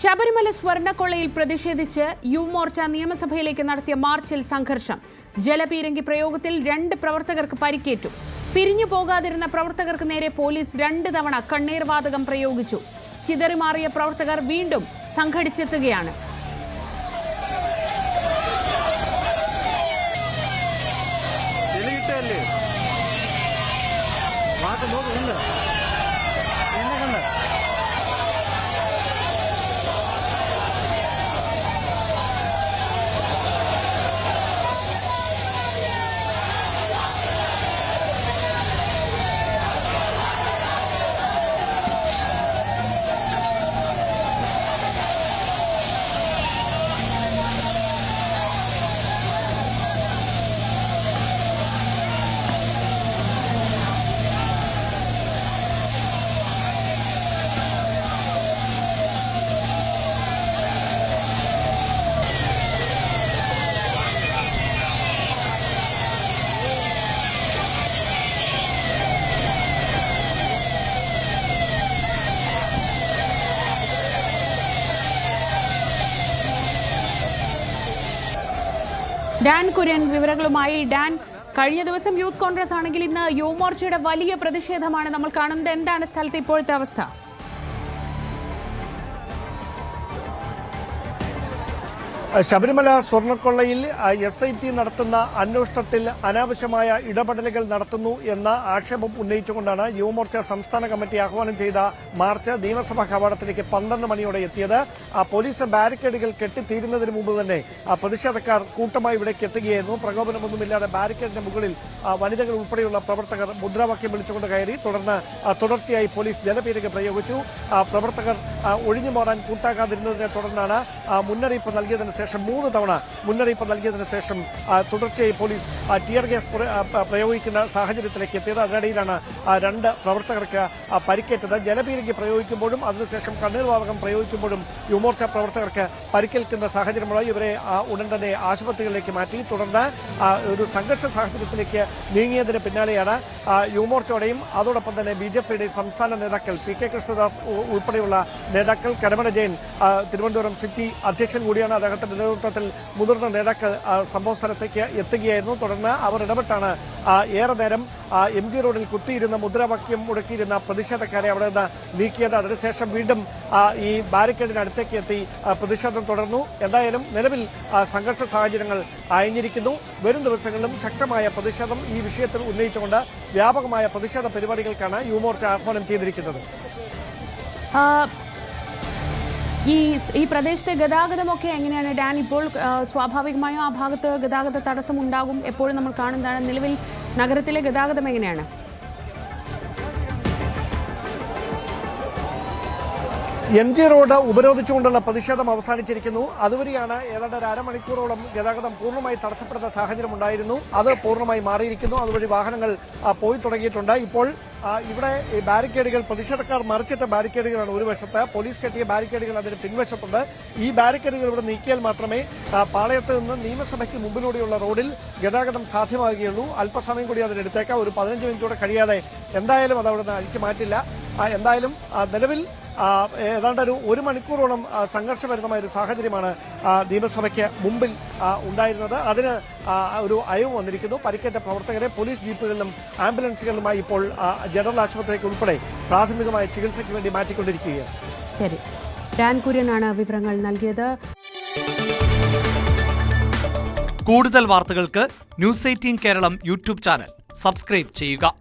ശബരിമല സ്വർണ്ണക്കൊള്ളയിൽ പ്രതിഷേധിച്ച് യുവമോർച്ച നിയമസഭയിലേക്ക് നടത്തിയ മാർച്ചിൽ സംഘർഷം. ജലപീരങ്കി പ്രയോഗത്തിൽ 2 പ്രവർത്തകർക്ക് പരിക്കേറ്റു. പിരിഞ്ഞു പോകാതിരുന്ന പ്രവർത്തകർക്ക് നേരെ പോലീസ് 2 തവണ കണ്ണീർ വാതകം പ്രയോഗിച്ചു. ചിതറിമാറിയ പ്രവർത്തകർ വീണ്ടും സംഘടിച്ചെത്തുകയാണ്. ഡാൻ കുര്യൻ വിവരങ്ങളുമായി. ഡാൻ, കഴിഞ്ഞ ദിവസം യൂത്ത് കോൺഗ്രസ് ആണെങ്കിൽ ഇന്ന് യുവമോർച്ചയുടെ വലിയ പ്രതിഷേധമാണ് നമ്മൾ കാണുന്നത്. എന്താണ് സ്ഥലത്ത് ഇപ്പോഴത്തെ അവസ്ഥ? ശബരിമല സ്വർണ്ണക്കൊള്ളയിൽ SIT നടത്തുന്ന അന്വേഷണത്തിൽ അനാവശ്യമായ ഇടപെടലുകൾ നടത്തുന്നു എന്ന ആക്ഷേപം ഉന്നയിച്ചുകൊണ്ടാണ് യുവമോർച്ച സംസ്ഥാന കമ്മിറ്റി ആഹ്വാനം ചെയ്ത മാർച്ച് നിയമസഭാ കവാടത്തിലേക്ക് 12 മണിയോടെ എത്തിയത്. പോലീസ് ബാരിക്കേഡുകൾ കെട്ടിത്തീരുന്നതിന് മുമ്പ് തന്നെ പ്രതിഷേധക്കാർ കൂട്ടമായി ഇവിടേക്ക് എത്തുകയായിരുന്നു. പ്രകോപനമൊന്നുമില്ലാതെ ബാരിക്കേഡിന് മുകളിൽ വനിതകൾ ഉൾപ്പെടെയുള്ള പ്രവർത്തകർ മുദ്രാവാക്യം വിളിച്ചുകൊണ്ട് കയറി. തുടർച്ചയായി പോലീസ് ജലപീരങ്കി പ്രയോഗിച്ചു. പ്രവർത്തകർ ഒഴിഞ്ഞു മാറാൻ കൂട്ടാക്കാതിരുന്നതിനെ തുടർന്നാണ് മുന്നറിയിപ്പ് നൽകിയതിന് 3 തവണ മുന്നറിയിപ്പ് നൽകിയതിനു ശേഷം തുടർച്ചയായി പോലീസ് ടിയർ ഗ്യാസ് പ്രയോഗിക്കുന്ന സാഹചര്യത്തിലേക്ക് എത്തിയത്. അതിനിടയിലാണ് 2 പ്രവർത്തകർക്ക് പരിക്കേറ്റത്. ജലപീരങ്കി പ്രയോഗിക്കുമ്പോഴും അതിനുശേഷം കണ്ണീർ വാതകം പ്രയോഗിക്കുമ്പോഴും യുവമോർച്ച പ്രവർത്തകർക്ക് പരിക്കേൽക്കുന്ന സാഹചര്യമുള്ള ഇവരെ ഉടൻ തന്നെ ആശുപത്രികളിലേക്ക് മാറ്റി. തുടർന്ന് ഒരു സംഘർഷ സാഹചര്യത്തിലേക്ക് നീങ്ങിയതിന് പിന്നാലെയാണ് യുവമോർച്ചയുടെയും അതോടൊപ്പം തന്നെ BJPയുടെയും സംസ്ഥാന നേതാക്കൾ PK കൃഷ്ണദാസ് ഉൾപ്പെടെയുള്ള നേതാക്കൾ, കരമന ജയൻ തിരുവനന്തപുരം സിറ്റി അധ്യക്ഷൻ കൂടിയാണ്, അദ്ദേഹത്തിന്റെ നേതൃത്വത്തിൽ മുതിർന്ന നേതാക്കൾ സംഭവ സ്ഥലത്തേക്ക് എത്തുകയായിരുന്നു. തുടർന്ന് അവർ ഇടപെട്ടാണ് ഏറെ നേരം MG റോഡിൽ കുത്തിയിരുന്ന മുദ്രാവാക്യം മുടക്കിയിരുന്ന പ്രതിഷേധക്കാരെ അവിടെ നിന്ന് നീക്കിയത്. അതിനുശേഷം വീണ്ടും ഈ ബാരിക്കേഡിനടുത്തേക്ക് എത്തി പ്രതിഷേധം തുടർന്നു. എന്തായാലും നിലവിൽ സംഘർഷ സാഹചര്യങ്ങൾ അയഞ്ഞിരിക്കുന്നു. വരും ദിവസങ്ങളിലും ശക്തമായ പ്രതിഷേധം ഈ വിഷയത്തിൽ ഉന്നയിച്ചുകൊണ്ട് വ്യാപകമായ പ്രതിഷേധ പരിപാടികൾക്കാണ് യുവമോർച്ച ആഹ്വാനം ചെയ്തിരിക്കുന്നത്. ഈ പ്രദേശത്തെ ഗതാഗതമൊക്കെ എങ്ങനെയാണ് ഡാൻ? ഇപ്പോൾ സ്വാഭാവികമായും ആ ഭാഗത്ത് ഗതാഗത തടസ്സം ഉണ്ടാകും, എപ്പോഴും നമ്മൾ കാണുന്നതാണ്. നിലവിൽ നഗരത്തിലെ ഗതാഗതം എങ്ങനെയാണ്? MG റോഡ് ഉപരോധിച്ചുകൊണ്ടുള്ള പ്രതിഷേധം അവസാനിച്ചിരിക്കുന്നു. അതുവരെയാണ് ഏതാണ്ട് 1/2 മണിക്കൂറോളം ഗതാഗതം പൂർണ്ണമായി തടസ്സപ്പെടുന്ന സാഹചര്യം ഉണ്ടായിരുന്നു. അത് പൂർണ്ണമായി മാറിയിരിക്കുന്നു. അതുവഴി വാഹനങ്ങൾ പോയി തുടങ്ങിയിട്ടുണ്ട്. ഇപ്പോൾ ഇവിടെ ബാരിക്കേഡുകൾ പ്രതിഷേധക്കാർ മറിച്ചിട്ട ബാരിക്കേഡുകളാണ് ഒരു വശത്ത്, പോലീസ് കെട്ടിയ ബാരിക്കേഡുകൾ അതിന് പിൻവശത്തുണ്ട്. ഈ ബാരിക്കേഡുകൾ ഇവിടെ നീക്കിയാൽ മാത്രമേ പാളയത്ത് നിന്ന് നിയമസഭയ്ക്ക് മുമ്പിലൂടെയുള്ള റോഡിൽ ഗതാഗതം സാധ്യമാകുകയുള്ളൂ. അല്പസമയം കൂടി അതിനെടുത്തേക്കാം. ഒരു 15 മിനിറ്റോടെ കഴിയാതെ എന്തായാലും അത് അവിടെ നിന്ന് അഴിച്ചു മാറ്റില്ല. എന്തായാലും നിലവിൽ ഏതാണ്ട് ഒരു മണിക്കൂറോളം സംഘർഷഭരിതമായ ഒരു സാഹചര്യമാണ് നിയമസഭയ്ക്ക് മുമ്പിൽ ഉണ്ടായിരുന്നത്. അതിന് ഒരു അയവ് വന്നിരിക്കുന്നു. പരിക്കേറ്റ പ്രവർത്തകരെ പോലീസ് ജീപ്പുകളിലും ആംബുലൻസുകളിലുമായി ഇപ്പോൾ ജനറൽ ആശുപത്രിക്ക് ഉൾപ്പെടെ പ്രാഥമികമായ ചികിത്സയ്ക്ക് വേണ്ടി മാറ്റിക്കൊണ്ടിരിക്കുകയാണ്. ശരി, ഡാൻ കുര്യനാണ് വിവരങ്ങൾ നൽകിയത്. കൂടുതൽ വാർത്തകൾക്ക് News 18 Keralam YouTube channel subscribe ചെയ്യുക.